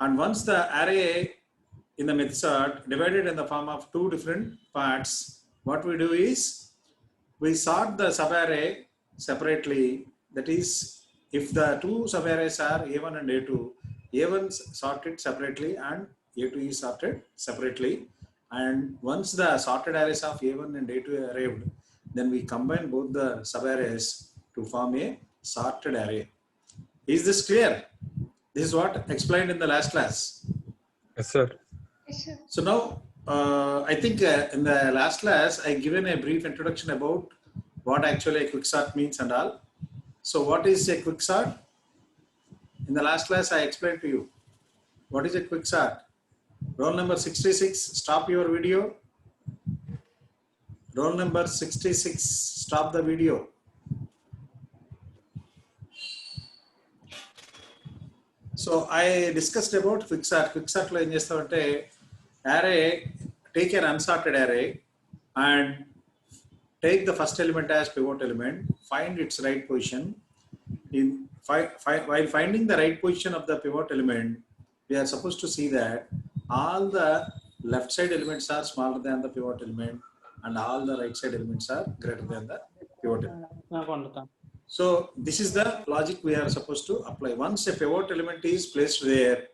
And once the array in the method divided in the form of two different parts, what we do is we sort the subarray separately. That is, if the two subarrays are A1 and A2, A1 is sorted separately and A2 is sorted separately. And once the sorted arrays of A1 and A2 are arrived, then we combine both the subarrays to form a sorted array. Is this clear? This is what explained in the last class. Yes, sir. So now, I think in the last class, I given a brief introduction about what actually a quicksort means and all. So what is a quicksort? In the last class, I explained to you. What is a quicksort? Roll number 66, stop your video. Roll number 66, stop the video. So I discussed about quicksort. Quicksort lo em chestavante array, take an unsorted array and take the first element as pivot element, find its right position. While finding the right position of the pivot element, we are supposed to see that all the left side elements are smaller than the pivot element and all the right side elements are greater than the pivot element. So this is the logic we are supposed to apply. Once a pivot element is placed there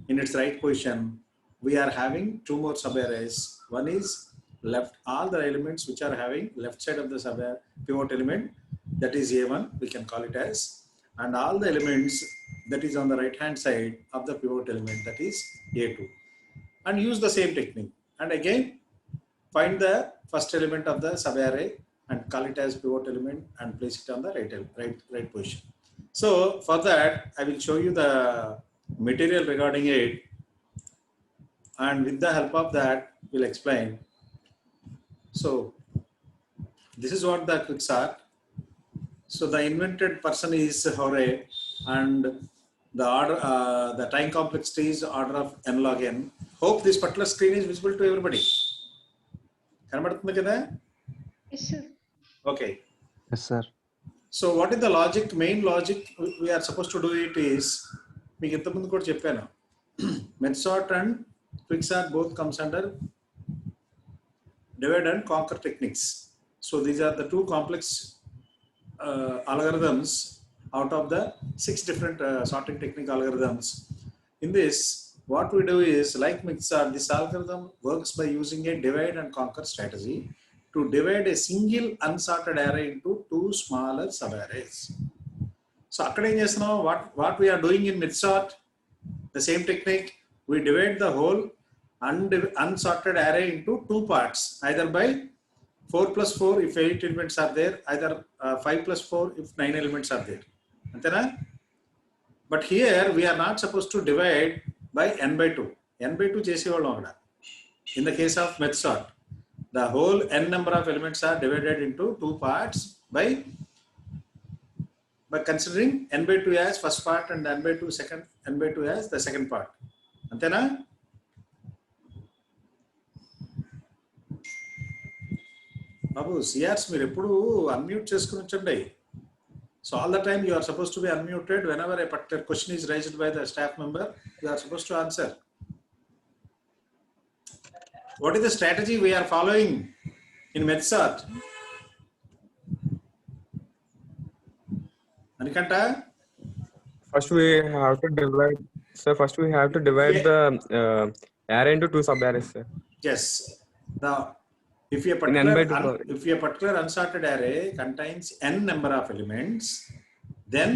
in its right position, we are having two more subarrays. One is left, all the elements which are having left side of the pivot element, that is A1, we can call it as, and all the elements that is on the right hand side of the pivot element, that is A2. And use the same technique. And again, find the first element of the subarray and call it as pivot element and place it on the right position. So for that, I will show you the material regarding it, and with the help of that, we'll explain. So this is what the quicksort. So the invented person is Hore, and the order, the time complexity is order of n log n. Hope this particular screen is visible to everybody. Yes, sir. Okay. Yes, sir. So what is the logic? Main logic we are supposed to do it is, method and quicksort both comes under divide and conquer techniques. So these are the two complex algorithms out of the 6 different sorting technique algorithms. In this, what we do is, like quicksort, this algorithm works by using a divide and conquer strategy to divide a single unsorted array into two smaller subarrays. So what we are doing in method, the same technique, we divide the whole unsorted array into two parts, either by 4 plus 4 if 8 elements are there, either 5 plus 4 if 9 elements are there. But here we are not supposed to divide by n by 2. n by 2 chesevallam. In the case of method, the whole n number of elements are divided into two parts by considering n by 2 as first part and n by 2 as the second part. Antena? Babu, CRs మీరు ఎప్పుడు unmute చేసుకుని ఉంచండి. So all the time you are supposed to be unmuted. Whenever a particular question is raised by the staff member, you are supposed to answer. What is the strategy we are following in method? Anikanta? First we have to divide. So first we have to divide the array into two subarrays, sir. Yes. Now, if a particular unsorted array contains n number of elements, then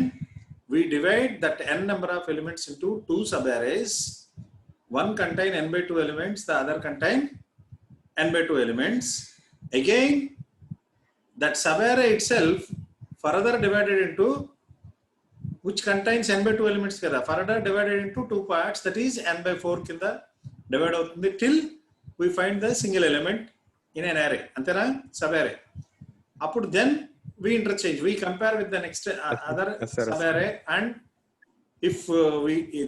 we divide that n number of elements into two subarrays. One contain n by 2 elements, the other contain n by 2 elements. Again, that subarray itself further divided into, which contains n by 2 elements, further divided into two parts, that is n by 4 kinda divide out till we find the single element in an array, antena subarray. Apud then we interchange, we compare with the next other subarray, and if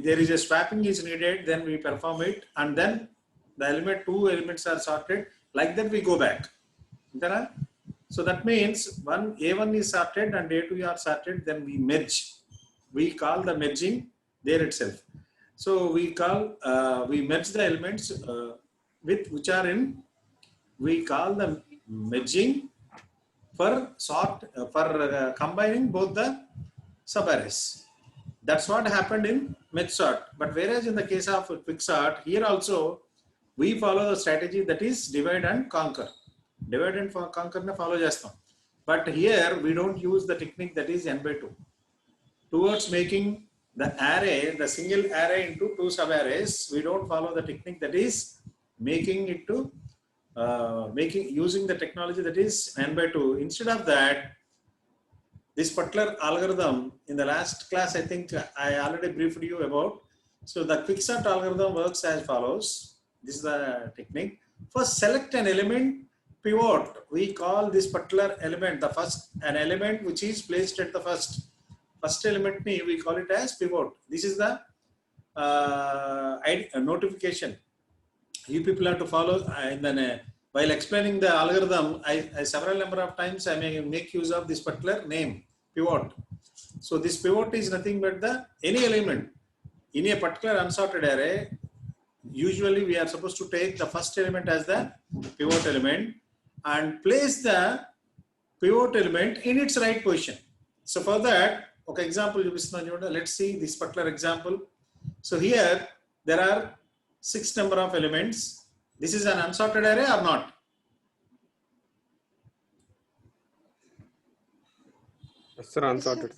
there is a swapping is needed, then we perform it, and then the two elements are sorted. Like that we go back. Antena? So that means A1 is sorted and A2 are sorted, then we merge. We call the merging there itself. So we call, we merge the elements with which are in, we call them merging for sort, combining both the subarrays. That's what happened in merge sort. But whereas in the case of quick sort, here also we follow the strategy that is divide and conquer. Divide and conquer ne follow chestam. But here we don't use the technique that is n by 2. Towards making the array, the single array into 2 subarrays, we don't follow the technique that is making it to using the technology that is n by 2. Instead of that, this particular algorithm, in the last class, I think I already briefed you about. So the quicksort algorithm works as follows. This is the technique. First, select an element pivot. We call this particular element the first, an element which is placed at the first element. We call it as pivot. This is the notification you people have to follow. And then while explaining the algorithm, I several number of times I may make use of this particular name, pivot. So this pivot is nothing but the any element in a particular unsorted array. Usually we are supposed to take the first element as the pivot element and place the pivot element in its right position. So for that, okay, example, let's see this particular example. So here there are 6 number of elements. This is an unsorted array or not? Yes, sir, unsorted.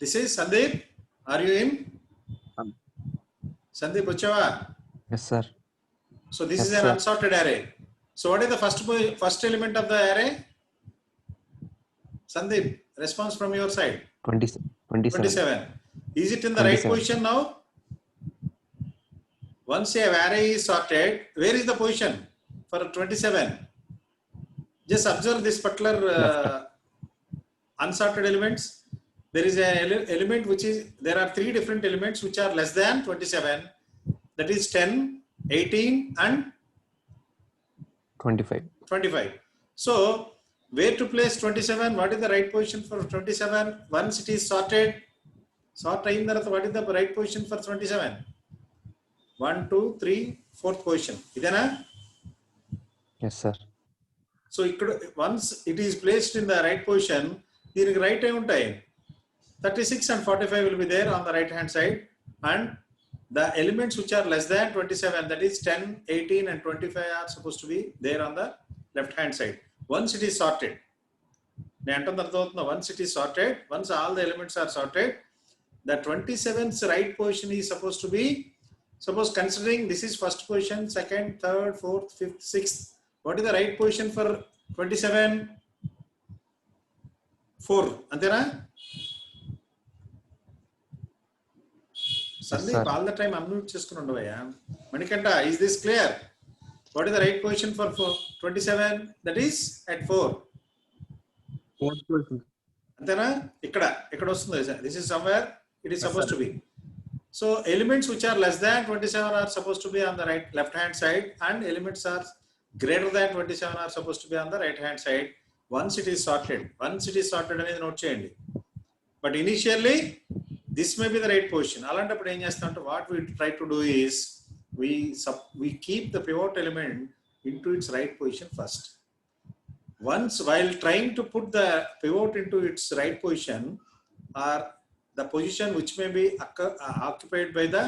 This is Sandeep. Are you in? Sandeep Uchava? Yes, sir. So this Yes, is an sir. unsorted array. So what is the first element of the array? Sandeep, response from your side. 27. 27. Is it in the right 27. position now? Once a array is sorted, where is the position for 27? Just observe this particular unsorted elements. There is an element which is, there are 3 different elements which are less than 27. That is 10, 18 and 25. 25. So where to place 27? What is the right position for 27? Once it is sorted, what is the right position for 27? 1, 2, 3, 4th position. Idena? Yes, sir. So once it is placed in the right position, the right time 36 and 45 will be there on the right hand side, and the elements which are less than 27, that is 10, 18 and 25 are supposed to be there on the left hand side. Once it is sorted, once it is sorted, once all the elements are sorted, the 27's right position is supposed to be, suppose considering this is first position, second, third, fourth, fifth, sixth. What is the right position for 27? 4. Antena? Sandeep, all the time unmute cheskuni undavaya. Manikanta, is this clear? What is the right position for 27? That is at 4. Fourth position. Antena? Ikkada vastundi. This is somewhere it is supposed to be. So elements which are less than 27 are supposed to be on the left hand side, and elements are greater than 27 are supposed to be on the right hand side. Once it is sorted అనేది note cheyandi. But initially this may be the right position. Alantappudu em chestamante, what we try to do is we keep the pivot element into its right position first. Once, while trying to put the pivot into its right position, or the position which may be occupied by the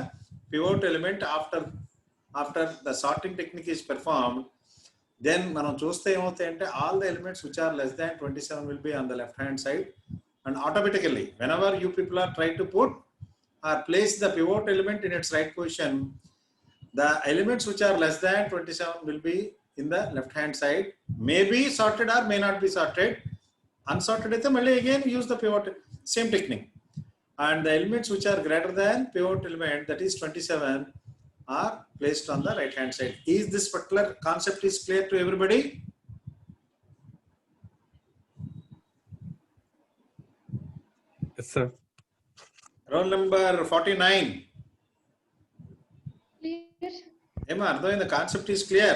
pivot element after the sorting technique is performed, then మనం చూస్తే ఏమవుతాయంటే all the elements which are less than 27 will be on the left hand side, and automatically whenever you people are trying to put or place the pivot element in its right position, the elements which are less than 27 will be in the left hand side, may be sorted or may not be sorted. Unsorted అయితే మళ్ళీ again use the pivot, same technique. And the elements which are greater than pivot element, that is 27, are placed on the right hand side. Is this particular concept is clear to everybody? Yes, sir. Roll number 49. Clear. Emma, the concept is clear.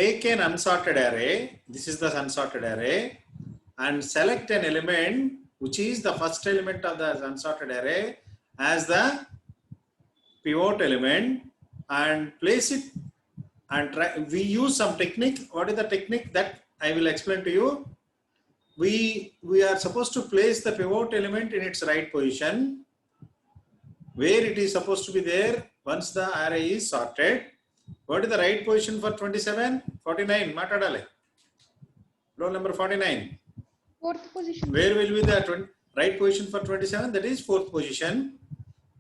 Take an unsorted array, this is the unsorted array, and select an element which is the first element of the unsorted array, as the pivot element and place it and try. We use some technique. What is the technique that I will explain to you? We are supposed to place the pivot element in its right position where it is supposed to be there once the array is sorted. What is the right position for 27? 49. Matadale. Roll number 49. Fourth position. Where will be the right position for 27? That is fourth position.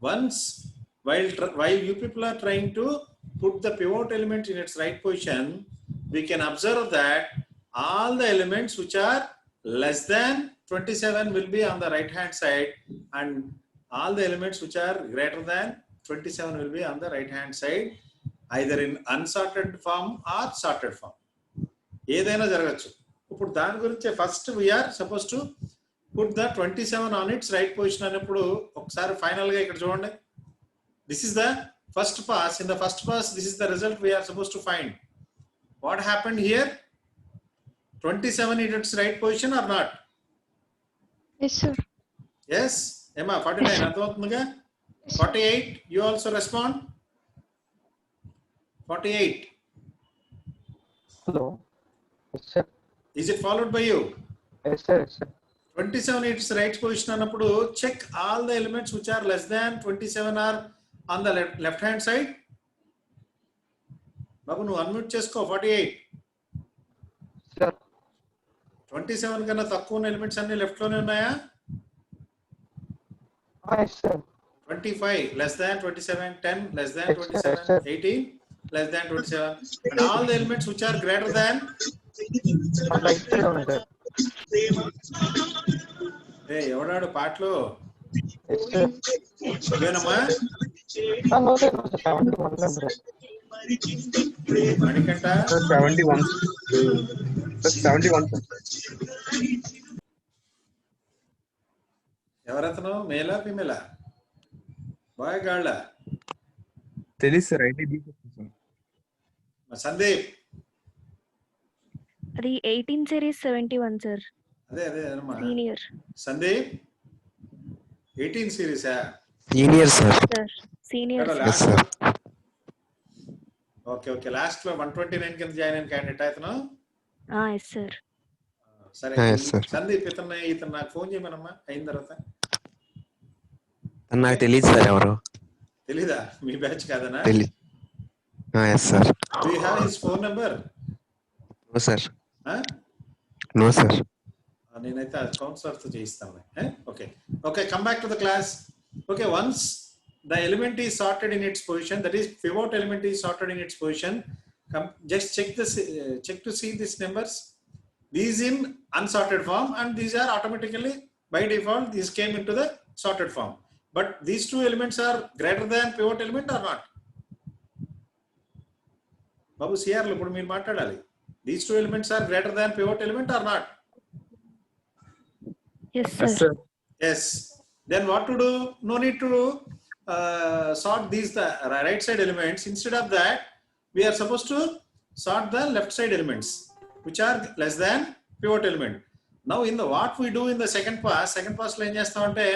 Once while you people are trying to put the pivot element in its right position, we can observe that all the elements which are less than 27 will be on the right hand side, and all the elements which are greater than 27 will be on the right hand side, either in unsorted form or sorted form. ఏదైనా జరగచ్చు. ఇప్పుడు దాని గురించి first we're suppose to put the 27 on its right position అన్నప్పుడు ఒకసారి final గా ఇక్కడ చూడండి. This is the first pass. In the first pass this is the result we're suppose to find. What happened here? 27 in its right position or not? Yes, sir. Yes. Emma, 49 అర్థమవుతుందిగా? 48 you also respond. 48. Hello. Yes, sir. Is it followed by you? Yes, sir. Yes, sir. 27 its right position అన్నప్పుడు check all the elements which are less than 27 are on the left hand side. బాబు నువ్వు unmute చేసుకో. 48. Sir. 27 కన్నా తక్కువ ఉన్న elements అన్ని left లోనే ఉన్నాయా? Yes, sir. 25 less than 27, 10 less than Yes, 27, sir. 18 less than 27, and all the elements which are greater than. Right side on sir. Hey, ఎవడాడు పాటలో? Yes, sir. ఇవేనమ్మా? No, sir. No, sir. 71 sir. Manikanta? 71. 71. ఎవరతను? మేలా ఫీమేలా? Bye గాళ్ళ? తెలుసు sir అయితే సందీప్? అది 18 series 71 sir. అదే అమ్మా. Senior. Sandeep 18 సిరీసా? Senior, sir. Sir senior. Yes, sir. Okay last లో 129 కింద జాయిన్ అయిన క్యాండిడేట్ అతను? Yes sir. సరే. Yes, sir. సందీప్ ఇతను నాకు ఫోన్ చేయమనమ్మా అయిన తర్వాత. నాకు తెలియదు సార్ ఎవరు. తెలీదా? మీ బ్యాచ్ కాదనా? తెలియదు. Yes, sir. Do you have his phone number? No, sir. Huh? No, sir. నేనైతే కౌన్సిలర్ తో చేయిస్తాను. Okay, come back to the class. Okay, once the element is sorted in its position, that is pivot element is sorted in its position, just check to see these numbers. These in unsorted form and these are automatically by default these came into the sorted form. But these two elements are greater than pivot element or not? Babu CR lo ఇప్పుడు మీరు మాట్లాడాలి. These two elements are greater than pivot element or not? Yes Yes, sir. sir. Yes. Then what to do? No need to sort these the right side elements. Instead of that, we are supposed to sort the left side elements, which are less than pivot element. Now, in the what we do in the second pass lo em chestamante,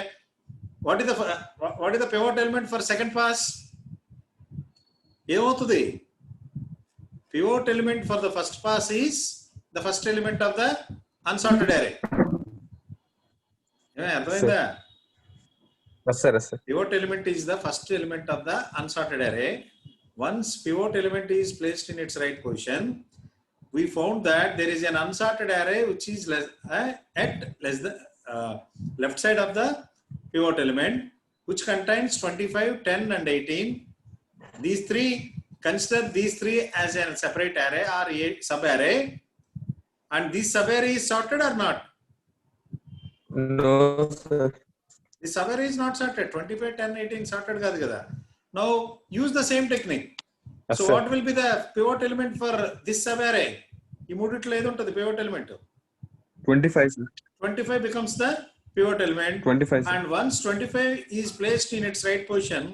what is the pivot element for second pass? ఏమవుతుంది? Pivot element for the first pass is the first element of the unsorted array. అర్థమైందా? Yes, sir. Yes, sir. Pivot element is the first element of the unsorted array. Once pivot element is placed in its right position, we found that there is an unsorted array which is at left side of the pivot element, which contains 25, 10 and 18. These three, consider these three as a separate array or a sub array, and this sub array is sorted or not? No, sir. The sub array is not sorted. 25, 10, 18 sorted కాదు కదా. Now use the same technique. Yes, So sir. what will be the pivot element for this sub array? ఈ మూడిట్లో ఏది ఉంటుంది pivot element? 25, sir. 25 becomes the pivot element. 25, sir. And once 25 is placed in its right position,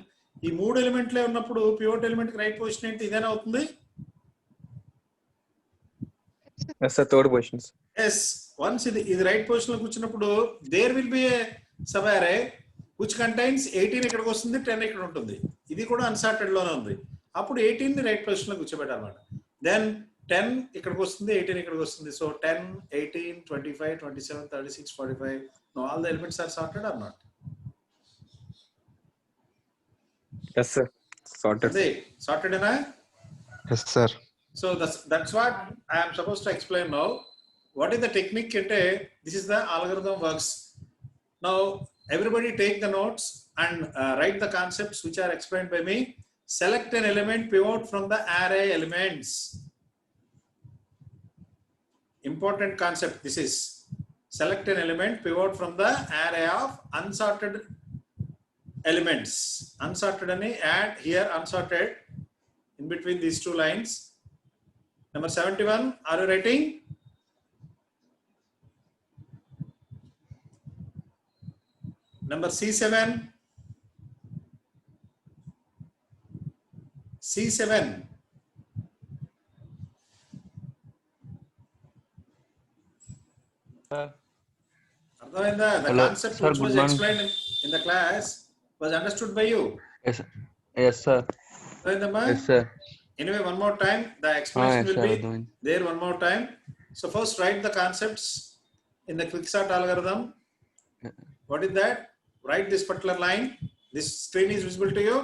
ఈ మూడు ఎలిమెంట్లే ఉన్నప్పుడు pivot element కి right position ఏంటి? ఇదేనా అవుతుంది? Yes, sir. Third position, sir. Yes. once ఇది రైట్ పొజిషన్ లో కూర్చున్నప్పుడు there will be a sub array which contains 18 ఇక్కడికి వస్తుంది, 10 ఇక్కడ ఉంటుంది. ఇది కూడా అన్సార్టెడ్ లోనే ఉంది. అప్పుడు 18 ని రైట్ పొజిషన్ లో కూర్చోబెట్టాలన్నమాట. దెన్ 10 ఇక్కడికి వస్తుంది, 18 ఇక్కడికి వస్తుంది. So 10, 18, 25, 27, 36, 45. Now all the elements are sorted or not? Yes, sir. Sorted. Sorted ena? Yes, sir. So that's what I am supposed to explain now. What is the technique? This is the algorithm works. Now everybody take the notes and write the concepts which are explained by me. Select an element pivot from the array elements. Important concept this is. Select an element pivot from the array of unsorted elements. Unsorted and add here unsorted in between these two lines. Number 71, are you writing? Number C7. C7. The Hello, concept sir, which was good morning. explained in the class was understood by you. Yes, sir. Yes, sir. Yes, sir. Anyway, one more time, the explanation yes, will sir, be doing. there one more time. So first write the concepts in the quicksort algorithm. What is that? Write this particular line. This screen is visible to you.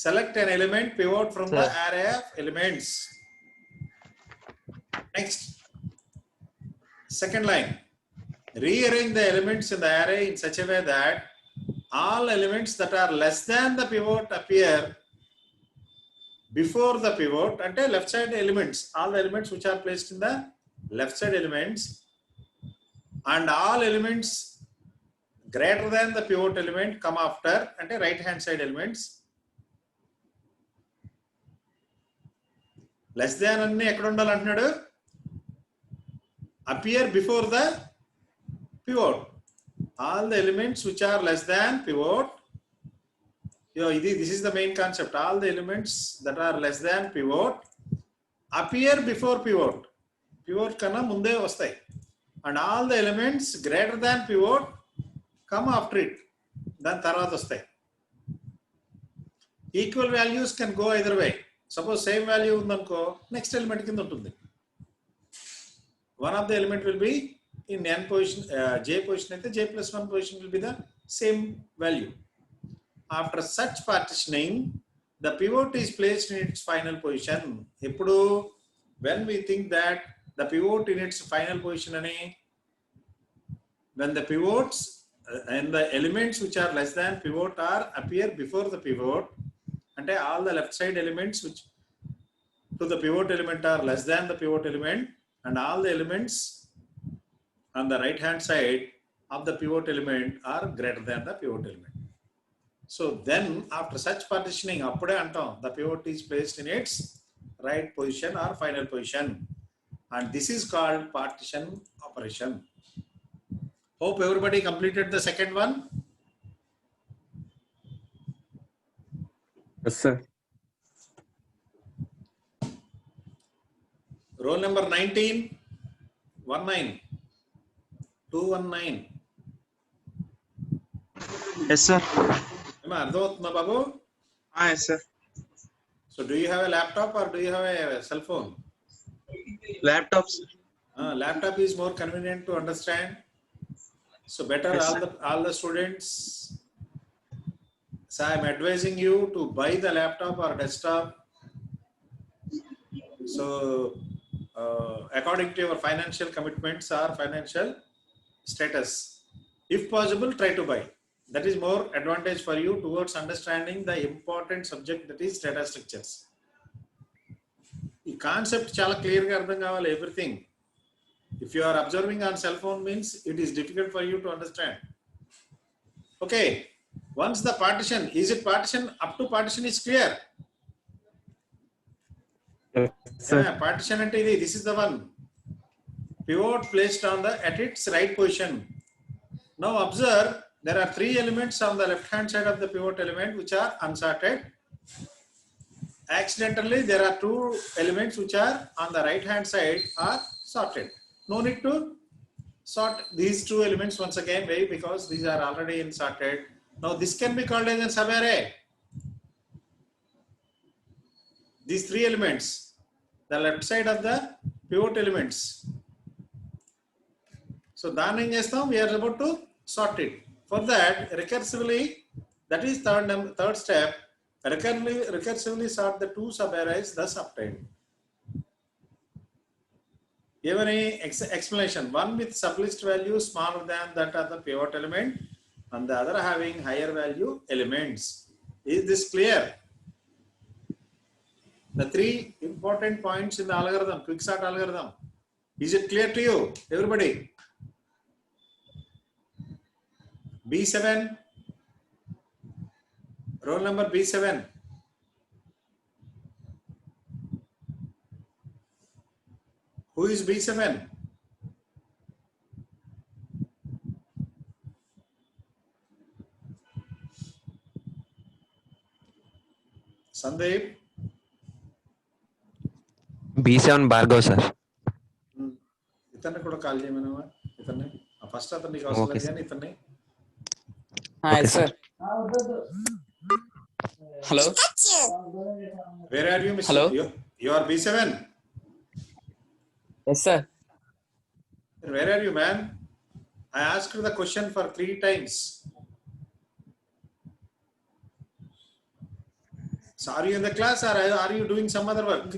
Select an element pivot from the Sir. array of elements. Next. Second line. Rearrange the elements in the array in such a way that all elements that are less than the pivot appear before the pivot, ante left side elements, all the elements which are placed in the left side elements, and all elements greater than the pivot element come after, ante right hand side elements. Less than anni ekkada undali antunnadu, appear before the pivot. All the elements which are less than pivot, this is the main concept. All the elements that are less than pivot appear before pivot. Pivot kanna munde vastayi. And all the elements greater than pivot come after it. Dan tarvata vastayi. Equal values can go either way. Suppose same value undanko, next element kinda untundi. One of the element will be in n position, j position, j plus 1 position will be the same value. After such partitioning, the pivot is placed in its final position. Ippudu, when we think that the pivot in its final position ani, when the pivots and the elements which are less than pivot are appear before the pivot, ante all the left side elements which to the pivot element are less than the pivot element, and all the elements on the right hand side of the pivot element are greater than the pivot element. So then after such partitioning, appude antam the pivot is placed in its right position or final position, and this is called partition operation. Hope everybody completed the second one. Yes, sir. Roll number 19, 19, 219. Yes, sir. Am I అర్థమవుతుందా బాబు? Yes, sir. So do you have a laptop or do you have a cell phone? Laptops. Laptop is more convenient to understand. So better Yes, all the students. So I am advising you to buy the laptop or desktop. So according to your financial commitments or financial status, if possible, try to buy. That is more advantage for you towards understanding the important subject, that is data structures. The concept chala clear ga ardham kavali everything. If you are observing on cell phone means it is difficult for you to understand. Okay, once the partition, is it partition up to partition is clear? Yes, sir. Yeah, partition ante idi, this is the one. Pivot placed on the at its right position. Now observe, there are three elements on the left hand side of the pivot element which are unsorted. Accidentally there are two elements which are on the right hand side are sorted. no need to sort these two elements once again. Why? Because these are already in sorted. Now this can be called as a subarray. These three elements, the left side of the pivot elements. So we are about to sort it. For that, recursively, that is third step. Recursively sort the two subarrays thus obtained. Given a explanation, one with sublist value smaller than that of the pivot element, and the other having higher value elements. Is this clear? The three important points in the algorithm, quicksort algorithm. Is it clear to you, everybody? B7, roll number B7. Who is B7? Sandeep? B7 Bhargav, sir. ఇతన్ని కూడా call చేయమన్నావా? ఇతన్ని first అతను నీకు అవసరం లేదు కానీ ఇతన్ని. Hi, sir. Hello. Where are you, Mr. Hello. You are B7. Yes, sir. Where are you, man? I asked the question for 3 times. So are you in the class or are you doing some other work?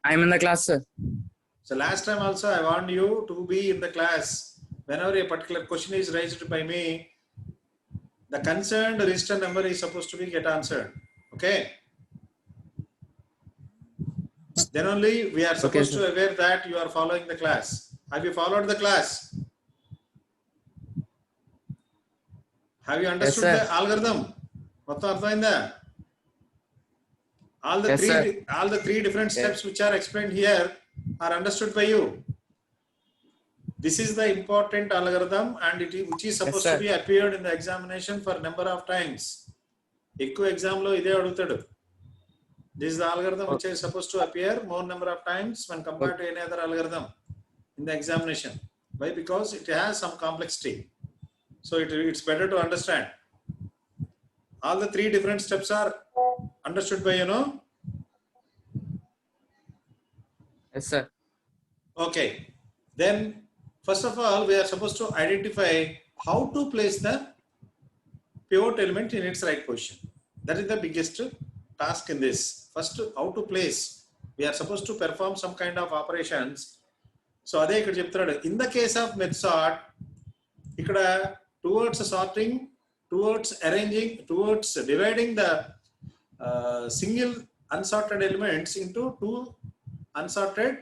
I'm in the class, sir. So last time also I warned you to be in the class. Whenever a particular question is raised by me, the concerned register number is supposed to be get answered. Okay? Then only we are supposed to aware that you are following the class. Have you followed the class? Have you understood the algorithm? మొత్తం అర్థమైందా? All the three different steps which are explained here are understood by you. This is the important algorithm and which is supposed to be appeared in the examination for number of times. ఎక్కువ exam లో ఇదే అడుగుతాడు. This is the algorithm which is supposed to appear more number of times when compared to any other algorithm in the examination. Why? Because it has some complexity. So it's better to understand. All the 3 different steps are understood by you, know? Yes, sir. Okay. Then, first of all, we are supposed to identify how to place the pivot element in its right position. That is the biggest task in this. First, how to place. We are supposed to perform some kind of operations. So, adhe ikkada cheptunadu. In the case of method sort, ikkada towards sorting, towards arranging, towards dividing the single unsorted elements into 2 unsorted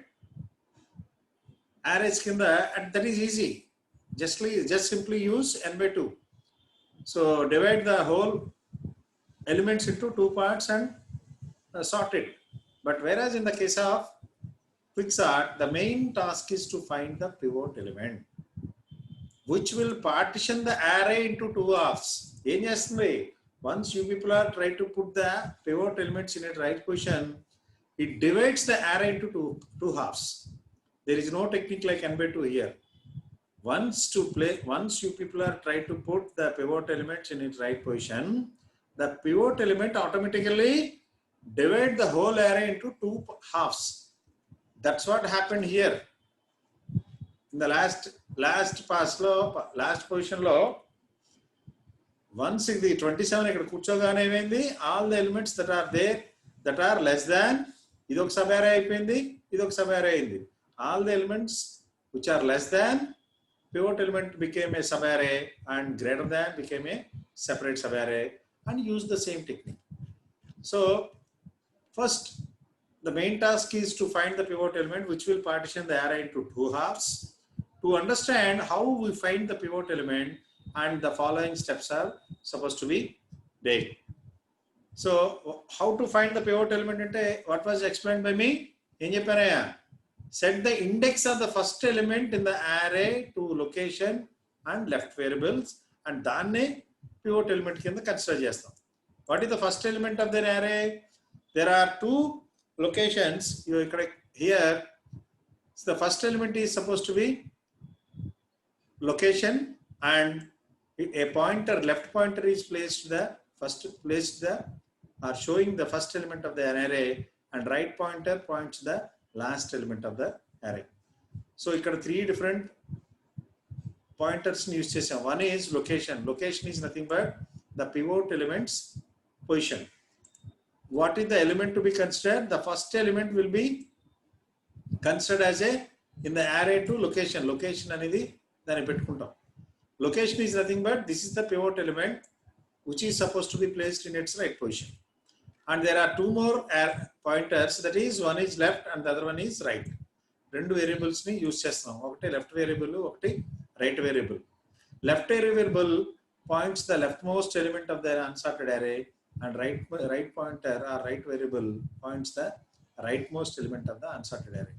arrays kinda, and that is easy. Just simply use n by 2. So divide the whole elements into 2 parts and sort it. But whereas in the case of quicksort, the main task is to find the pivot element, which will partition the array into 2 halves. Em chestundi? Once you people are trying to put the pivot elements in a right position, it divides the array into two halves. There is no technique like n by 2 here. Once you people are trying to put the pivot elements in its right position, the pivot element automatically divide the whole array into 2 halves. That's what happened here. In the last position lo, once the 27 ikkada కూర్చోగానే ఏమైంది, all the elements that are there that are less than, ఇది ఒక sub అరే అయిపోయింది, ఇది ఒక sub అరే అయింది. All the elements which are less than, pivot element became a sub array, and greater than became a separate sub array, and use the same technique. So first, the main task is to find the pivot element which will partition the array into 2 halves. To understand how we find the pivot element, and the following steps are supposed to be there. So how to find the pivot element ante what was explained by me? Em chepparaya? Set the index of the first element in the array to location and left variables, and danne pivot element kinda consider chestam. What is the first element of the array? There are 2 locations, here the first element is supposed to be location, and a pointer, left pointer is placed or showing the first element of the array, and right pointer points the last element of the array. So ఇక్కడ 3 different pointers use chesam. One is location. Location is nothing but the pivot element's position. What is the element to be considered? The first element will be considered as a in the array to location. Location అనేది దాన్ని పెట్టుకుంటాం. Location is nothing but this is the pivot element which is supposed to be placed in its right position. And there are 2 more pointers, that is one is left and the other one is right. రెండు variables ని use చేస్తాం. ఒకటి left variable, ఒకటి right variable. Left variable points the left most element of the unsorted array, and right pointer or right variable points the right most element of the unsorted array.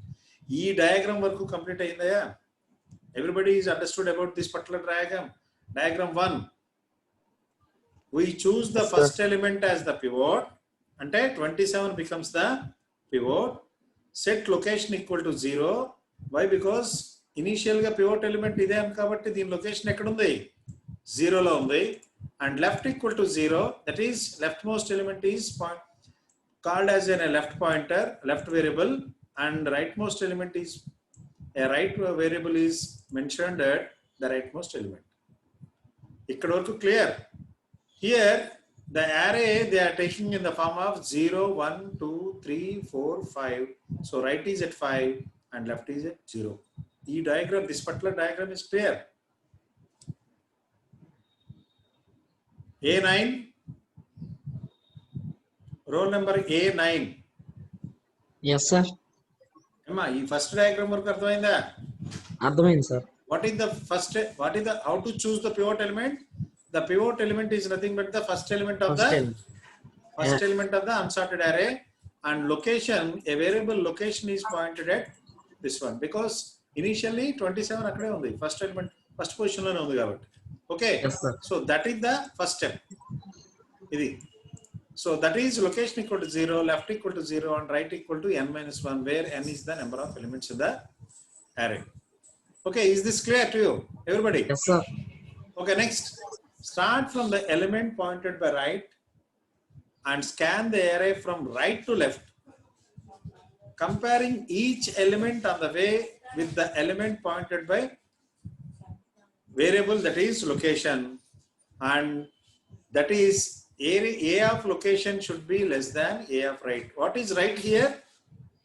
ఈ diagram వరకు complete అయిందయా? Everybody is understood about this particular diagram. Diagram 1. We choose the first element as the pivot. Ante 27 becomes the pivot. Set location equal to 0. Why? Because initial ga pivot element ide an kabatti din location ekkada undi? 0 lo undi. And left equal to 0. That is leftmost element is called as a left pointer, left variable, and rightmost element is a right variable is mentioned at the rightmost element. Ikkada varaku clear? Here the array they are taking in the form of 0, 1, 2, 3, 4, 5. So right is at 5 and left is at 0. This particular diagram is clear. A9, roll number A9. Yes, sir. Emma, ఈ first diagram వరకు అర్థమైందా? అర్థమైంది sir. What is the how to choose the pivot element? The pivot element is nothing but the first element of the unsorted array, and location, a variable location is pointed at this one because initially 27 akkade undi, first element first position lone undi kabatti. Okay, Yes, sir. so that is the first step. Idi, so that is location equal to 0, left equal to 0, and right equal to n minus 1, where n is the number of elements in the array. Okay, is this clear to you, everybody? Yes, sir. Okay, next, start from the element pointed by right and scan the array from right to left, comparing each element on the way with the element pointed by variable, that is location, and that is a of location should be less than a of right. What is right here?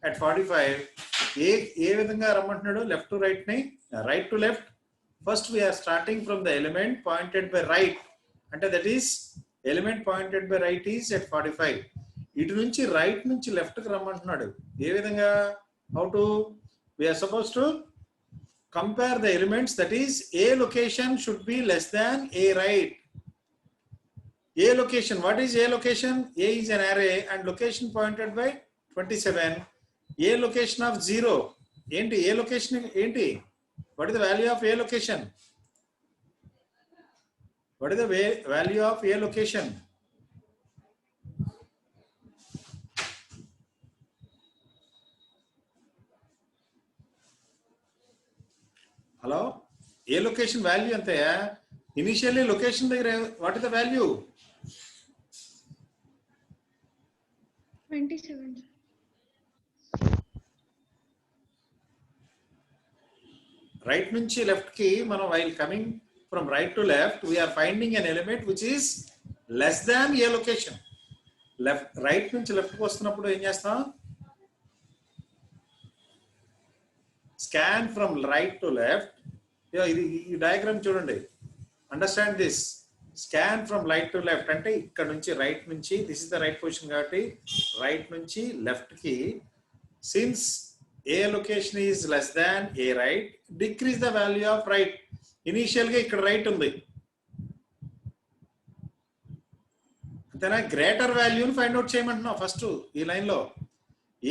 At 45, ఏ విధంగా రమ్మంటున్నాడు? Left to right ని, right to left. First we're starting from the element pointed by right, అంటే that is element pointed by right is at 45. ఇటు నుంచి right నుంచి left కి రమ్మంటున్నాడు. ఏ విధంగా? How to? We're suppose to compare the elements, that is a location should be less than a right. A location, what is a location? A is an array and location pointed by 27. A location of 0. Enti a location enti? What is the value of a location? What is the value of a location? Hello? A location value antaya? Initially location దగ్గర what is the value? 27. Right నుంచి left ki మనం while coming from right to left, we are finding an element which is less than a location. Left, right నుంచి left కి వస్తున్నప్పుడు ఏం చేస్తాం? Scan from right to left. ఈ diagram చూడండి. Understand this. Scan from right to left అంటే ఇక్కడ నుంచి right నుంచి, this is the right position కాబట్టి right నుంచి left కి, since a location is less than a right, decrease the value of right. Initial గా ఇక్కడ right ఉంది, అంతేనా? గ్రేటర్ వాల్యూని ఫైండ్ అవుట్ చేయమంటున్నాం ఫస్ట్ ఈ లైన్ లో.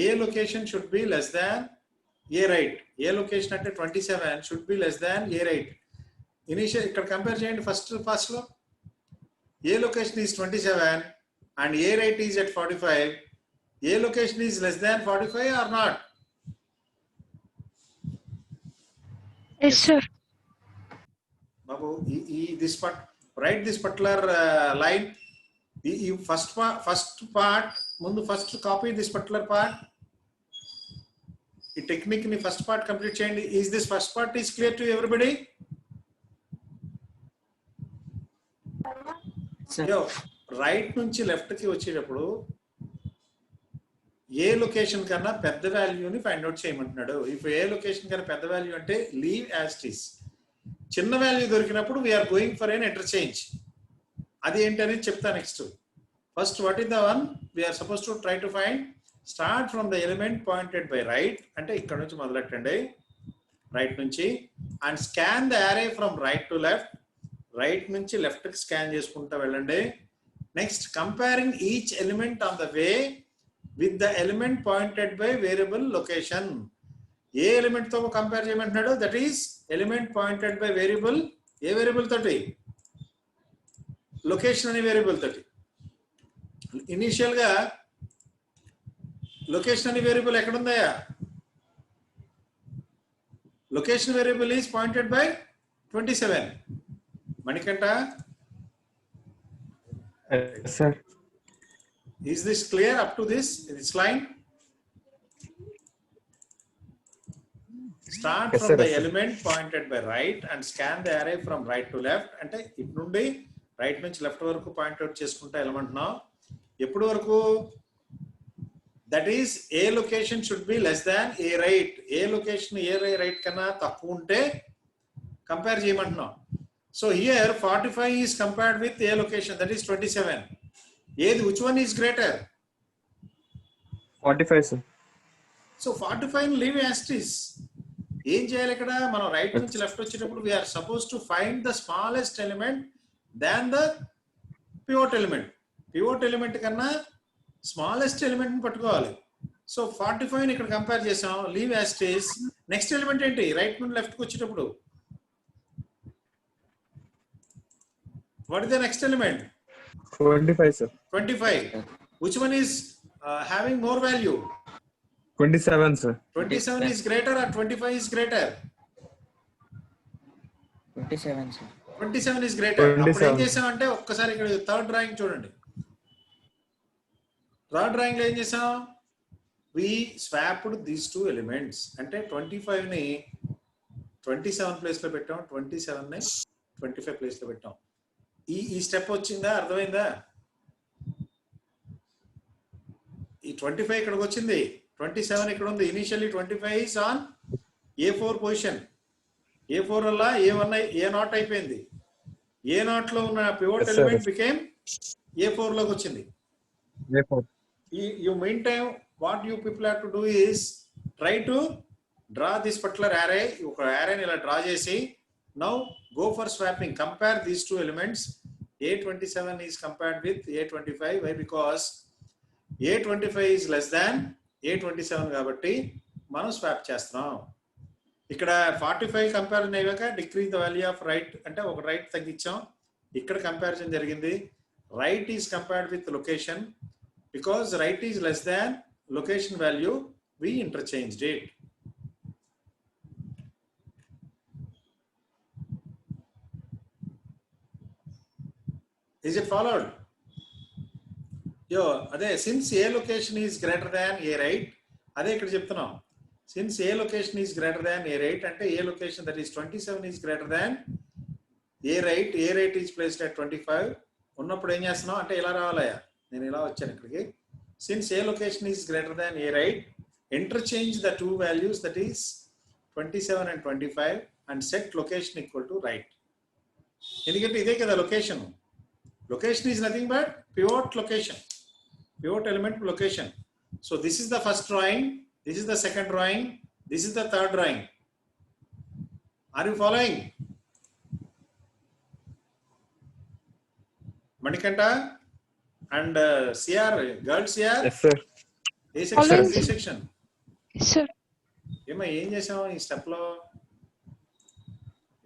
A location should be less than A right. A location అంటే 27 should be less than A right. Initial ఇక్కడ కంపేర్ చేయండి ఫస్ట్ లో. A location is 27 and A right is at 45. A location is less than 45 or not? Yes, sir. Babu, write this particular line. The first part, first copy this particular part. The technique in the first part complete change. Is this first part is clear to everybody? Sir. Yo, right నుంచి left కి వచ్చేటప్పుడు A location కన్నా పెద్ద వాల్యూని find out చేయమంటున్నాడు. If A location కన్నా పెద్ద value అంటే లీవ్ యాజ్ ఇట్ ఈస్. చిన్న వాల్యూ దొరికినప్పుడు we're going for an interchange. అది ఏంటని చెప్తా next. First what is the one we're suppose to try to find. Start from the element pointed by right, అంటే ఇక్కడ నుంచి మొదలెట్టండి రైట్ నుంచి, and scan the array from right to left. Right నుంచి left కి స్కాన్ చేసుకుంటూ వెళ్ళండి. Next comparing each element on the way with the element pointed by variable location. ఏ ఎలిమెంట్ తో కంపేర్ చేయమంటున్నాడు? That is element pointed by variable. ఏ variable తోటి? Location అనే వేరియబుల్ తోటి. ఇనిషియల్ గా లొకేషన్ అనే వేరియబుల్ ఎక్కడుందయా? Location variable is pointed by 27. Manikanta, Yes, sir. is this clear up to this line? Start Yes, from sir, the yes, sir. element pointed by right and scan the array from right to left. అంటే ఇటు నుండి right నుంచి left వరకు point out చేసుకుంటా వెళ్ళమంటున్నాం. ఎప్పుడు వరకు? That is A location should be less than A right. A location A right కన్నా తక్కువ ఉంటే కంపేర్ చేయమంటున్నాం. So here 45 is compared with a location, that is 27. Which one is greater? 45, sir. So 45 leave as it is. ఏం చేయాలి ఇక్కడ? మనం right నుంచి left వచ్చేటప్పుడు we're suppose to find the smallest element than the pivot element. Pivot element కన్నా smallest element ని పట్టుకోవాలి. So 45 ఇక్కడ కంపేర్ చేసాం, leave as it is. Next element ఏంటి? రైట్ నుండి లెఫ్ట్ కి వచ్చేటప్పుడు what is the next element? 25, sir. 25. Which one is having more value? 27, sir. 27 is greater or 25 is greater? 27, sir. 27 is greater. 27. అప్పుడు ఏం చేసామంటే ఒక్కసారి ఇక్కడ థర్డ్ డ్రాయింగ్ చూడండి. థర్డ్ డ్రాయింగ్ లో ఏం చేసాం? we swapped these two elements. అంటే 25 ని 27 ప్లేస్ లో పెట్టాం, 27 ని 25 ప్లేస్ లో పెట్టాం. ఈ స్టెప్ వచ్చిందా? అర్థమైందా? ఈ 25 ఇక్కడికి వచ్చింది, 27 ఇక్కడ ఉంది. Initially 25 is on A4 position. A4 వల్ల A1 A0 అయిపోయింది. A0 లో ఉన్న పివోట్ ఎలిమెంట్ బికేమ్ A4 లోకి వచ్చింది. A4. You meantime what you people have to do is try to draw this particular array. ఒక array ని ఇలా డ్రా చేసి now go for swapping. Compare these two elements. A27 is compared with A25. Why? Because A25 is less than A27 కాబట్టి మనం swap చేస్తున్నాం. ఇక్కడ 45 comparison అయ్యాక decrease the value of right, అంటే ఒక రైట్ తగ్గించాం. ఇక్కడ కంపారిజన్ జరిగింది. Right is compared with location. Because right is less than location value, we interchanged it. Is it followed? Yo, అదే since A location is greater than A right, అదే ఇక్కడ చెప్తున్నాం. Since A location is greater than A right అంటే A location that is 27 is greater than A right. A right is placed at 25 ఉన్నప్పుడు ఏం చేస్తున్నాం అంటే ఇలా రావాలయ్యా. నేను ఇలా వచ్చాను ఇక్కడికి. Since A location is greater than A right, interchange the two values that is 27 and 25 and set location equal to right. ఎందుకంటే ఇదే కదా location. Location is nothing but pivot location, pivot element location. So this is the first drawing, this is the second drawing, this is the third drawing. Are you following? Manikanta and CR, girls CR? Yes, sir. A section, Following. B section. Yes, sir. ఏం చేసాం ఈ step లో?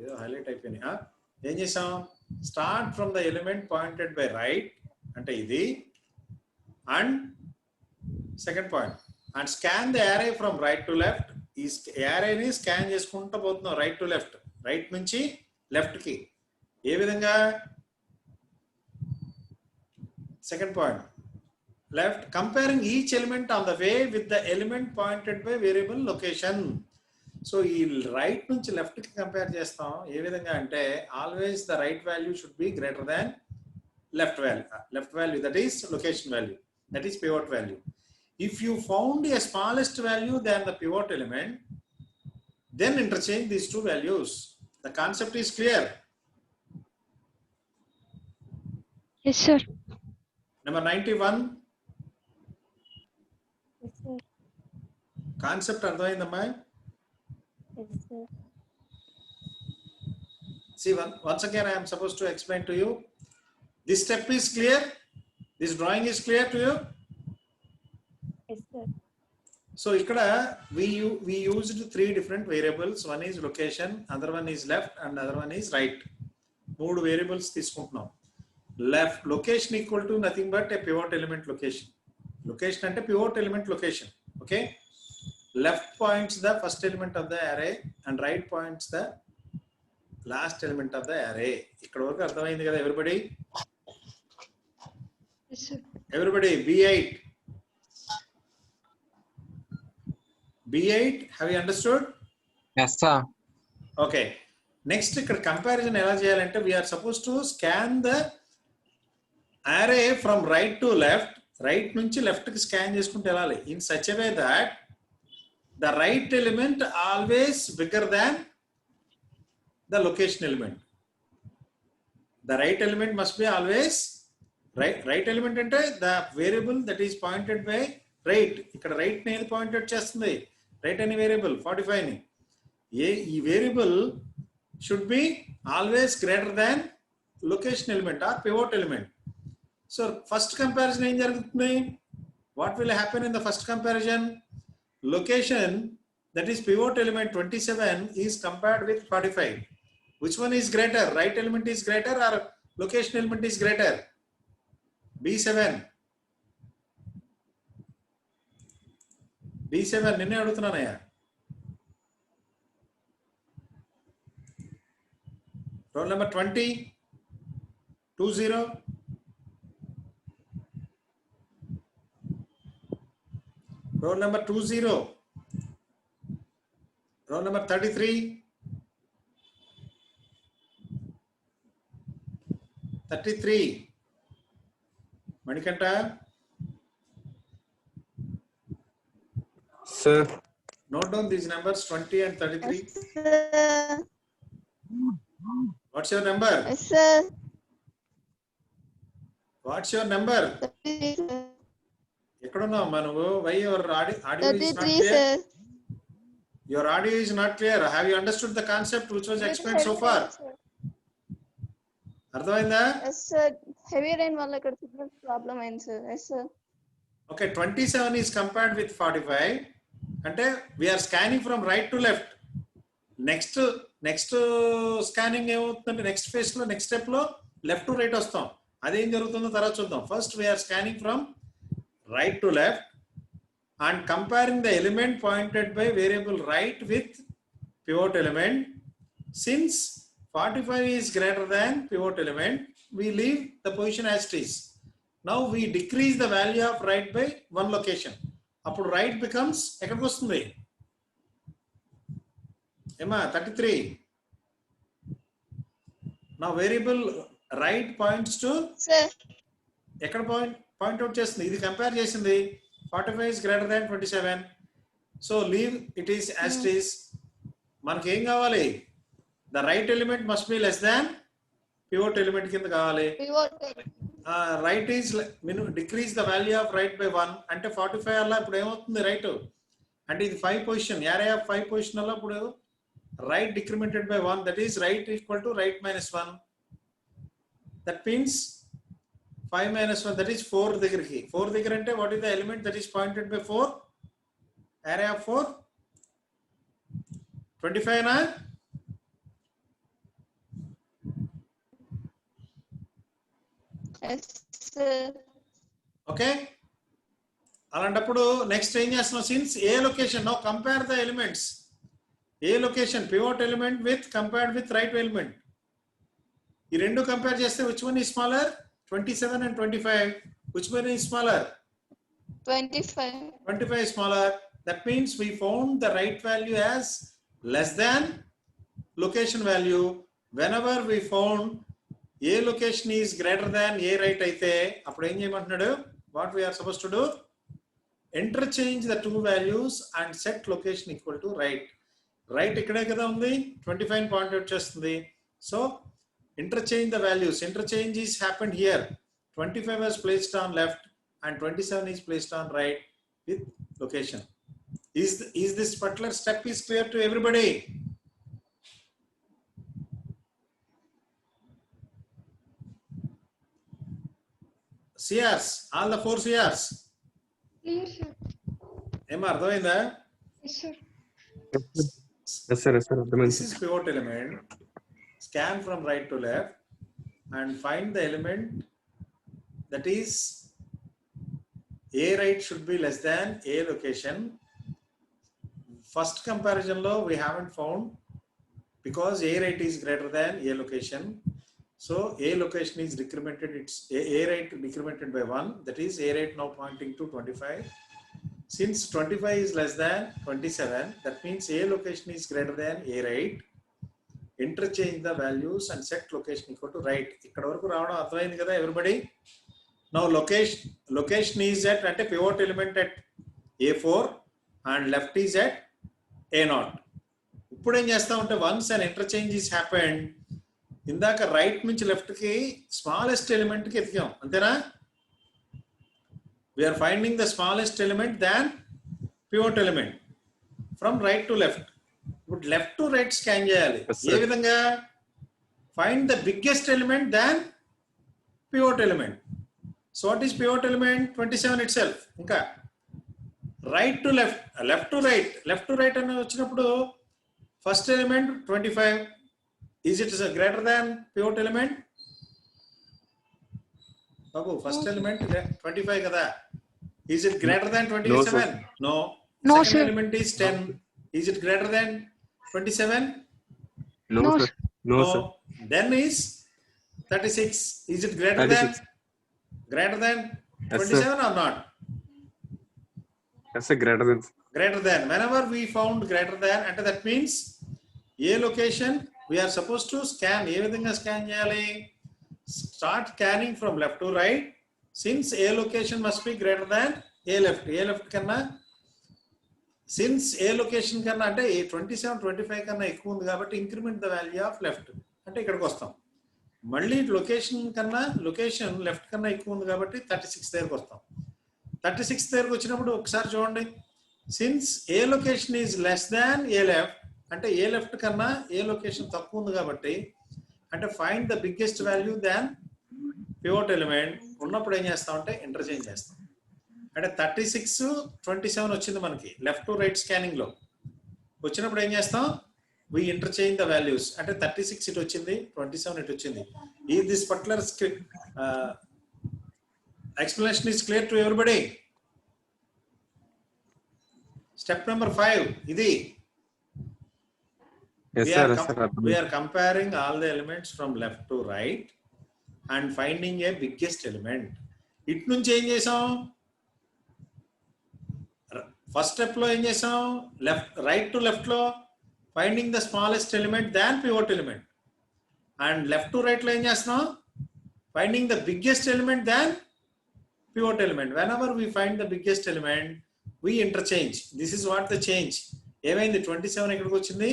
ఏదో highlight అయిపోయింది. ఏం చేసాం? Start from the element pointed by right అంటే ఇది, and Second point. And scan the array from right to left. ఈ array ని స్కాన్ చేసుకుంటూ పోతున్నాం రైట్ టు లెఫ్ట్, రైట్ నుంచి లెఫ్ట్ కి. ఏ విధంగా? Second point, left comparing each element on the way with the element pointed by variable location. So ఈ right నుంచి left కి కంపేర్ చేస్తాం. ఏ విధంగా అంటే always the right value should be greater than left value, that is location value, that is pivot value. If you found a smallest value than the pivot element, then interchange these two values. The concept is clear. Yes, sir. Number 91, Yes, sir. concept అర్థమైందమ్మా? Yes, sir. See, once again I am supposed to explain to you. This step is clear? This drawing is clear to you? Yes, sir. So ikkada we used three different variables. One is location, other one is left, and other one is right. Three variables తీసుకుంటున్నాం. Left location equal to nothing but a pivot element location. Location అంటే pivot element location. Okay? Left points the first element of the array and right points the last element of the array. ఇక్కడ వరకు అర్థమైంది కదా everybody? Yes, sir. Everybody, B8. B8, have you understood? Yes, sir. Okay. Next, ఇక్కడ comparison ఎలా చేయాలంటే we are supposed to scan the array from right to left. Right నుంచి left కి scan చేసుకుంటూ వెళ్ళాలి. In such a way that the right element always bigger than the location element. The right element must be always right element అంటే the variable that is pointed by right. ఇక్కడ right ని ఏది pointed చేస్తుంది? right అనే variable 45 ని. ఈ variable should be always greater than location element or pivot element. So first comparison ఏం జరుగుతుంది? What will happen in the first comparison? Location, that is pivot element 27 is compared with 45. Which one is greater? Right element is greater or location element is greater? B7. B7 నిన్నే అడుగుతున్నానయ్యా. Roll number 20. 20. Roll number 20. Roll number 33. 33. Manikanta. Sir, Note down these numbers 20 and 33. What's your number? Yes, sir. What's your number? 33, sir. ఎక్కడున్నావు అమ్మా నువ్వు? Why your audio is not 33, clear? sir. Your audio is not clear. Have you understood the concept which was explained so far? అర్థమైందా? Yes, sir. Heavy rain వల్ల ఇక్కడ signal problem అయింది sir. Yes, sir. Okay, 27 is compared with 45. అంటే we are scanning from right to left. Next scanning ఏమవుతుందంటే next phase లో next step లో left to right వస్తాం. అదేం జరుగుతుందో తర్వాత చూద్దాం. First we're scanning from right to left and comparing the element pointed by variable right with pivot element. Since 45 is greater than pivot element, we leave the position as it is. Now we decrease the value of right by one location. అప్పుడు right becomes ఎక్కడికి వస్తుంది? ఏమా 33. Now variable right points to Sir. ఎక్కడ point out చేస్తుంది? ఇది compare చేసింది 45 is greater than 27. So leave it is as it is. మనకి ఏం కావాలి? The right element must be less than pivot element కింద కావాలి. Pivot. Right is decrease the value of right by 1. అంటే 45 అలా ఇప్పుడు ఏమవుతుంది రైట్? అంటే ఇది 5 పొజిషన్, ఏరియా ఆఫ్ 5 పొజిషన్ అలా ఇప్పుడు right decremented by 1, that is right equal to right minus 1. That means 5 minus 1, that is 4 దగ్గరికి. 4 దగ్గర అంటే what is the element that is pointed by 4? Area of 4? 25 na? Yes, sir. Okay? అలాంటప్పుడు next ఏం చేస్తున్నాం, since A location, now compare the elements, A location pivot element with compared with right element. ఈ రెండు compare చేస్తే which one is smaller? 27 and 25. Which one is smaller? 25. 25 is smaller. That means we found the right value as less than location value. Whenever we found a location is greater than a right అయితే అప్పుడు ఏం చేయమంటున్నాడు, what we are supposed to do, interchange the two values and set location equal to right. Right ఇక్కడే కదా ఉంది, 25 point out చేస్తుంది. So interchange the values. Interchange is happened here. 25 was placed on left and 27 is placed on right with location. Is this particular step is clear to everybody? CRs, all the 4 CRs. Clear, sir. ఏమో అర్థమైందా? Yes, sir. Yes, sir. Yes, sir. This is pivot element. Scan from right to left and find the element that is a right should be less than a location. First comparison lo we haven't found because a right is greater than a location. So a location is decremented, it's a right decremented by 1, that is a right now pointing to 25. Since 25 is less than 27, that means a location is greater than a right. Interchange the values and set location equal to right. ఇక్కడ వరకు రావడం అర్థమైంది కదా everybody? Now location is at a pivot element at A4 and left is at A0. ఇప్పుడు ఏం చేస్తా ఉంటే once an interchange is happened, ఇందాక రైట్ నుంచి లెఫ్ట్ కి స్మాలెస్ట్ ఎలిమెంట్ కి ఎతికాం అంతేనా? We are finding the smallest element than pivot element from right to left. ఇప్పుడు లెఫ్ట్ టు రైట్ స్కాన్ చేయాలి. ఏ విధంగా? Find the biggest element than pivot element. So what is pivot element? 27 itself. ఇంకా right to left, left to right, left to right అని వచ్చినప్పుడు first element 25. Is it greater than pivot element? బాబు first element 25 కదా. Is it greater than 27? నో. No, second sir. Element is 10. Is it greater than 27? No, No, sir. No, sir. Then is 36. Is it greater 36. than Yes, 27 or not? Yes, sir. Greater than. Greater than. Whenever we found greater than, and that means a location we are supposed to scan. ఏ విధంగా scan చేయాలి? Start scanning from left to right. Since a location must be greater than a left. A left కన్నా since ఏ location కన్నా అంటే 27, 25 కన్నా ఎక్కువ ఉంది కాబట్టి increment the value of left అంటే ఇక్కడికి వస్తాం. మళ్ళీ లొకేషన్ లెఫ్ట్ కన్నా ఎక్కువ ఉంది కాబట్టి 36 దగ్గరకు వస్తాం. 36 దగ్గరకు వచ్చినప్పుడు ఒకసారి చూడండి, since A location is less than A left అంటే ఏ లెఫ్ట్ కన్నా ఏ లొకేషన్ తక్కువ ఉంది కాబట్టి అంటే find the biggest value than pivot element ఉన్నప్పుడు ఏం చేస్తామంటే ఇంటర్చేంజ్ చేస్తాం. అంటే 36, 27 వచ్చింది మనకి లెఫ్ట్ టు రైట్ స్కానింగ్ లో వచ్చినప్పుడు ఏం చేస్తాం, వి ఇంటర్చేంజ్ ద వాల్యూస్. అంటే 36 ఇటు వచ్చింది, 27 ఇటు వచ్చింది. ఈ this particular explanation is clear to everybody? Step number 5 ఇది. Yes, sir. Yes, sir. We are comparing all the elements from left to right and finding a biggest element. ఇటు నుంచి ఏం చేసాం, ఫస్ట్ స్టెప్ లో ఏం చేసాం, రైట్ టు లెఫ్ట్ లో finding the smallest element than pivot element. And left to right లో ఏం చేస్తున్నాం, finding the biggest element than pivot element. When ever we find the biggest element we interchange. This is what the change. ఏమైంది, 27 ఇక్కడికి వచ్చింది,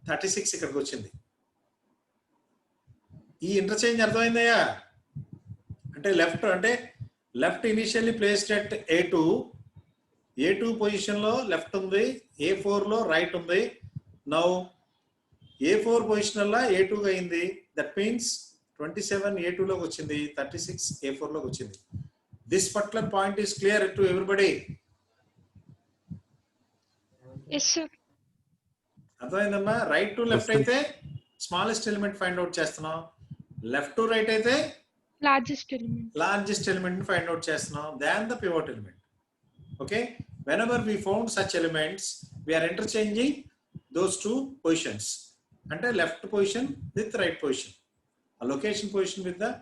36 ఇక్కడికి వచ్చింది. ఈ interchange అర్థమైందయ్యా? అంటే left initially placed at A2 position లో లెఫ్ట్ ఉంది, A4 లో రైట్ ఉంది. నౌ A4 పొజిషన్ లో A2 అయింది. దట్ మీన్స్ 27 A2 లోకి వచ్చింది, 36 A4 లోకి వచ్చింది. This particular point is clear to everybody? Yes, sir. అర్థమైందమ్మా? రైట్ టు లెఫ్ట్ అయితే స్మాలెస్ట్ ఎలిమెంట్ ఫైండ్ అవుట్ చేస్తున్నాం, లెఫ్ట్ టు రైట్ అయితే Largest element. Largest element find out చేస్తున్నాం than the pivot element. Okay, whenever we found such elements, we are interchanging those two positions. Ante left position with right position, a location position with the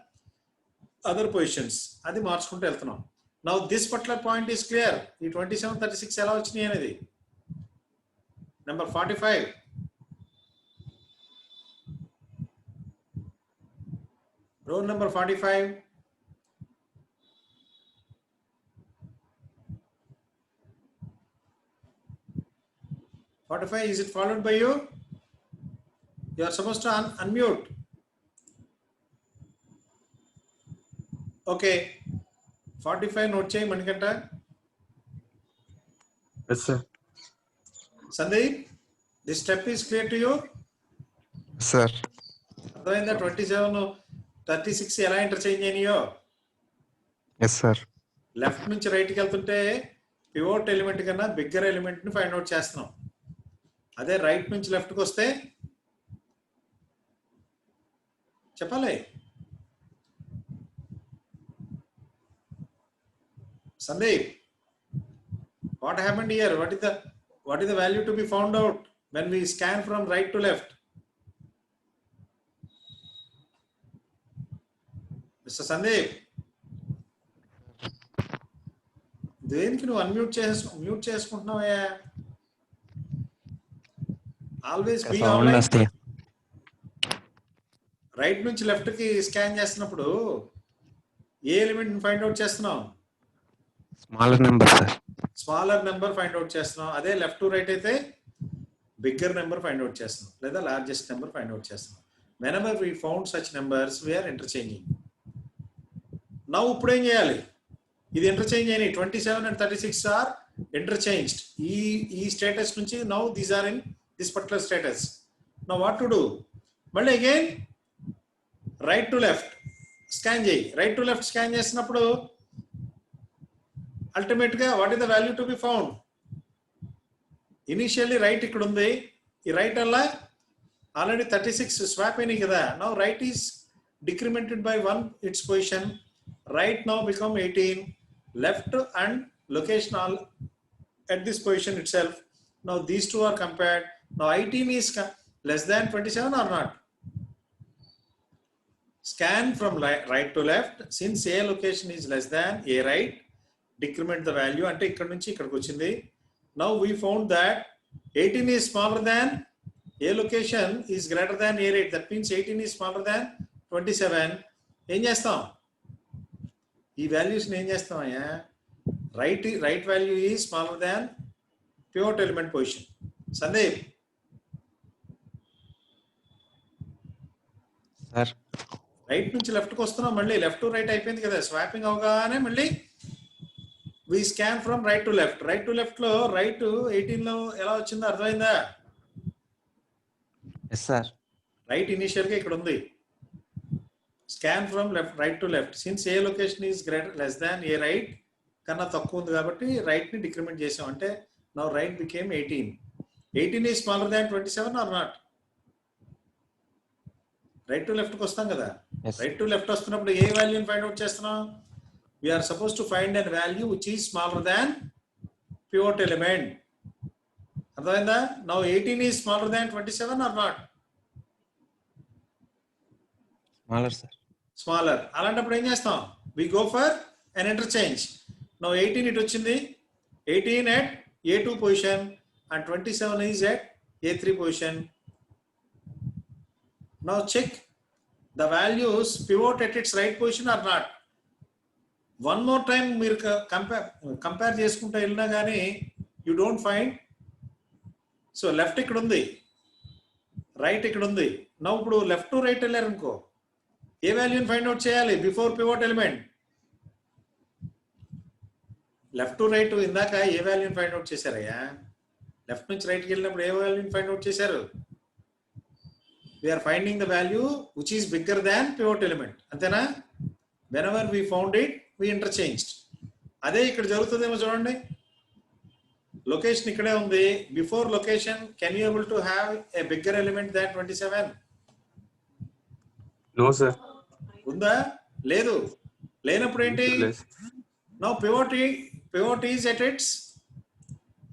other positions. Adi మార్చుకుంటూ వెళ్తున్నాం. Now this particular point is clear. ఈ 27, 36 ఎలా వచ్చినాయి అనేది. Number 45. Row number 45. Is it followed by you? You are supposed to unmute. Okay. 45 note చేయి Manikanta. Yes, sir. Sandeep, this step is clear to you? Sir. అర్థమైందా? 27, 36 ఎలా interchange అయినాయో? Yes, sir. Left నుంచి right కి వెళ్తుంటే pivot element కన్నా bigger element ని find out చేస్తున్నాం. అదే రైట్ నుంచి లెఫ్ట్ కి వస్తే చెప్పాలి. Sandeep, what happened here? What is the value to be found out when we scan from right to left? Mr. Sandeep, దేనికి నువ్వు మ్యూట్ చేసుకుంటున్నావా? Always be sound online. వస్తాయి. రైట్ నుంచి లెఫ్ట్ కి స్కాన్ చేస్తున్నప్పుడు ఏ ఎలిమెంట్ ని ఫైండ్ అవుట్ చేస్తున్నాం? Smaller number sir. Smaller number find out చేస్తున్నాం. అదే లెఫ్ట్ టు రైట్ అయితే బిగ్గర్ నెంబర్ ఫైండ్ అవుట్ చేస్తున్నాం లేదా లార్జెస్ట్ నెంబర్ ఫైండ్ అవుట్ చేస్తున్నాం. whenever we found such numbers we are interchanging. Now ఇప్పుడు ఏం చేయాలి? ఇది ఇంటర్చేంజ్ అయినాయి. 27 and 36 are interchanged. ఈ స్టేటస్ నుంచి now these are in this particular status. Now what to do? మళ్ళీ again right to left scan చేయి. రైట్ టు లెఫ్ట్ స్కాన్ చేసినప్పుడు అల్టిమేట్ గా what is the value to be found? Initially right ఇక్కడ ఉంది. ఈ right వల్ల already 36 swap అయినాయి కదా. Now right is decremented by 1 its position. Right now become 18. Left and location all at this position itself. Now these two are compared. Now 18 is less than 27 or not? Scan from right to left. Since a location is less than a right, decrement the value. Ante ikkada nunchi ikkadiki vachindi. Now we found that 18 is smaller than a location is greater than a right. That means 18 is smaller than 27. Em chestam? Ee values ni em chestam ayya? Right value is smaller than pivot element position. Sandeep. Sir. Right నుంచి left కి వస్తున్నాం. మళ్ళీ left to right అయిపోయింది కదా. Swapping అవగానే మళ్ళీ we scan from right to left. Right to left లో right 18 లో ఎలా వచ్చిందో అర్థమైందా? Yes sir. రైట్ ఇనిషియల్ గా ఇక్కడ ఉంది. Scan from right to left. Since A location is greater less than A right కన్నా తక్కువ ఉంది కాబట్టి రైట్ ని డిక్రిమెంట్ చేసాం. అంటే now right became 18. 18 is smaller than 27 or not? Right to left కి వస్తాం కదా. రైట్ టు లెఫ్ట్ వస్తున్నప్పుడు ఏ వాల్యూని ఫైండ్ అవుట్ చేస్తున్నాం? we are supposed to find a value which is smaller than pivot element. అర్థమైందా? now 18 is smaller than 27 or not? Smaller sir. Smaller. అలాంటప్పుడు ఏం చేస్తాం? we go for an interchange. now 18 ఇటు వచ్చింది. 18 at A2 position and 27 is at A3 position. now check the values pivot at its right position or not. one more time మీరు compare చేసుకుంటూ వెళ్ళినా కానీ you don't find. So left ఇక్కడ ఉంది, right ఇక్కడ ఉంది. నా ఇప్పుడు లెఫ్ట్ టు రైట్ వెళ్ళారు అనుకో, ఏ వాల్యూని ఫైండ్ అవుట్ చేయాలి before pivot element? Left to right ఇందాక ఏ వాల్యూని ఫైండ్ అవుట్ చేశారయ్యా? లెఫ్ట్ నుంచి రైట్కి వెళ్ళినప్పుడు ఏ వాల్యూని ఫైండ్ అవుట్ చేశారు? we are finding the value which is bigger than pivot element. అంతేనా? whenever we found it we interchanged. అదే ఇక్కడ జరుగుతుందేమో చూడండి. లొకేషన్ ఇక్కడే ఉంది. Before location can you able to have a bigger element than 27? No sir. ఉందా? లేదు. లేనప్పుడు ఏంటి? Now pivot pivot is at its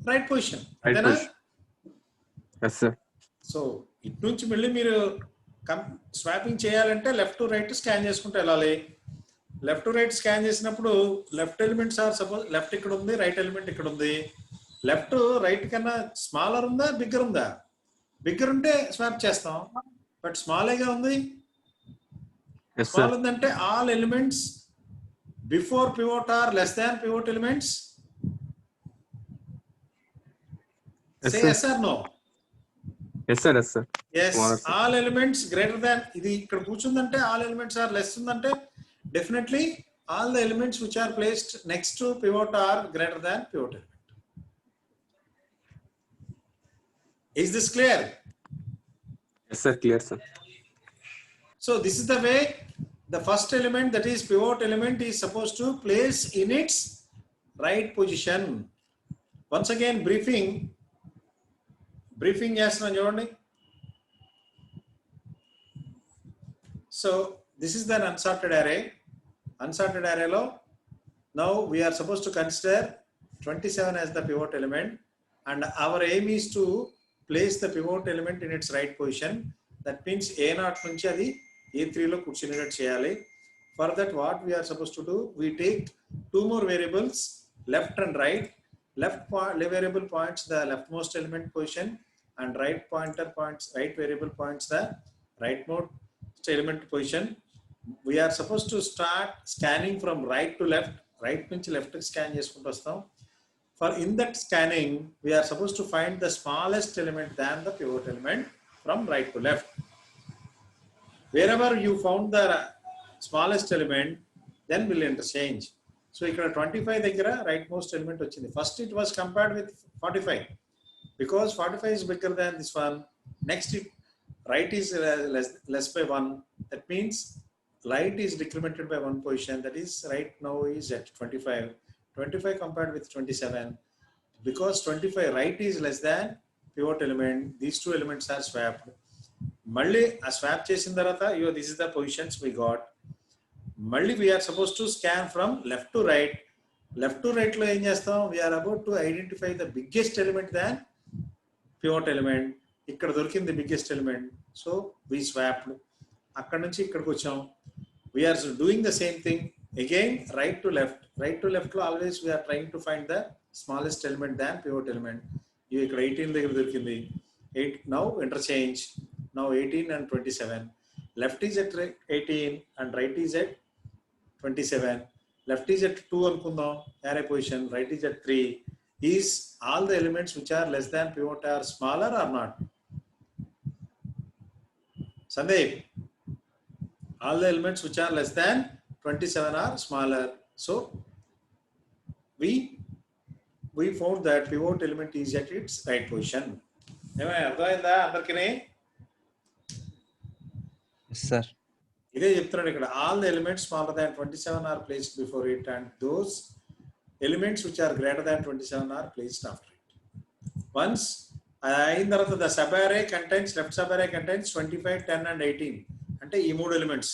right position. Right అంతేనా? position. Yes, sir. సో ఇటు నుంచి మళ్ళీ మీరు స్వాపింగ్ చేయాలంటే లెఫ్ట్ టు రైట్ స్కాన్ చేసుకుంటూ వెళ్ళాలి. లెఫ్ట్ టు రైట్ స్కాన్ చేసినప్పుడు left elements are suppose left ఇక్కడ ఉంది, రైట్ ఎలిమెంట్ ఇక్కడ ఉంది. లెఫ్ట్ రైట్ కన్నా స్మాలర్ ఉందా, బిగ్గర్ ఉందా? బిగ్గర్ ఉంటే స్వాప్ చేస్తాం, బట్ స్మాలేగా ఉంది. Yes, small sir. ఉందంటే all elements before pivot are less than pivot elements. Yes, Say sir. yes or no? Yes, sir. Yes, sir. Yes, Smaller, sir. all elements greater than ఇది ఇక్కడ కూర్చుందంటే all elements are less ఉందంటే definitely all the elements which are placed next to pivot are greater than pivot element. Is this clear? Yes, sir. Clear, sir. So this is the way the first element, that is pivot element, is supposed to place in its right position. Once again briefing చేస్తున్నాం చూడండి. So this is the unsorted array. Unsorted array lo now we are supposed to consider 27 as the pivot element, and our aim is to place the pivot element in its right position. That means A0 నుంచి అది A3 లో కూర్చునేటట్టు చేయాలి. For that what we are supposed to do, we take two more variables, left and right. Left variable points the leftmost element position, and right pointer points, right variable points the rightmost element position. We are supposed to start scanning from right to left. Right నుంచి left కి scan చేసుకుంటూ వస్తాం. For in that scanning, we are supposed to find the smallest element than the pivot element from right to left. Wherever you found the smallest element, then we'll interchange. So ఇక్కడ 25 దగ్గర right most element వచ్చింది. First it was compared with 45 because 45 is bigger than this one. Next it right is less by 1. That means right is decremented by 1 position. That is right now is at 25. 25 compared with 27. Because 25 right is less than pivot element, these two elements are swapped. మళ్ళీ ఆ swap చేసిన తర్వాత this is the positions we got. మళ్ళీ we are supposed to scan from left to right. Left to right లో ఏం చేస్తాం? We are about to identify the biggest element than pivot element. ఇక్కడ దొరికింది biggest element. So we swapped. అక్కడ నుంచి ఇక్కడికి వచ్చాం. We are doing the same thing again, right to left. Right to left లో always we are trying to find the smallest element than pivot element. ఇక్కడ 18 దగ్గర దొరికింది. 8 now interchange. Now 18 and 27. Left is at 18 and right is at 27. Left is at 2 అనుకుందాం array position. Right is at 3. Is all the elements which are less than pivot are smaller or not? Sandeep, all the elements which are less than 27 are smaller. So we found that pivot element is at its right position. ఏమైనా అర్థమైందా అందరికీ? Yes, sir. ఇదే చెప్తున్నాడు ఇక్కడ. All the elements smaller than 27 are placed before it, and those elements which are greater than 27 are placed after it. Once అయిన తర్వాత the sub array contains, left sub array contains 25, 10 and 18 అంటే ఈ మూడు elements,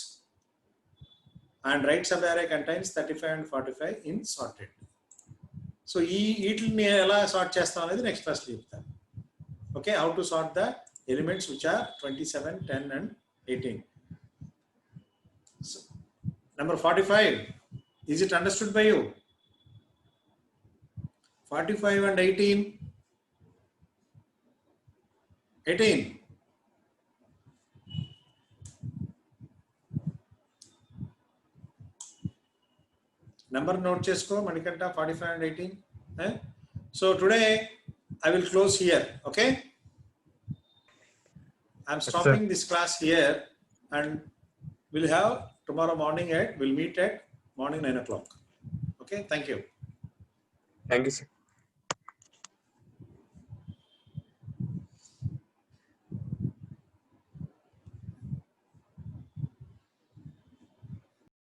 and right sub array contains 35 and 45 in sorted. So వీటిని ఎలా sort చేస్తాం అనేది next class చెప్తాను. Okay, how to sort the elements which are 27, 10 and 18. So, number 45, is it understood by you? 45 and 18. 18. Number note chesko Manikanta, 45 and 18. So today I will close here. Okay, I'm stopping this class here, and we'll have tomorrow morning we'll meet at morning 9 o'clock. Okay, thank you. Thank you, sir.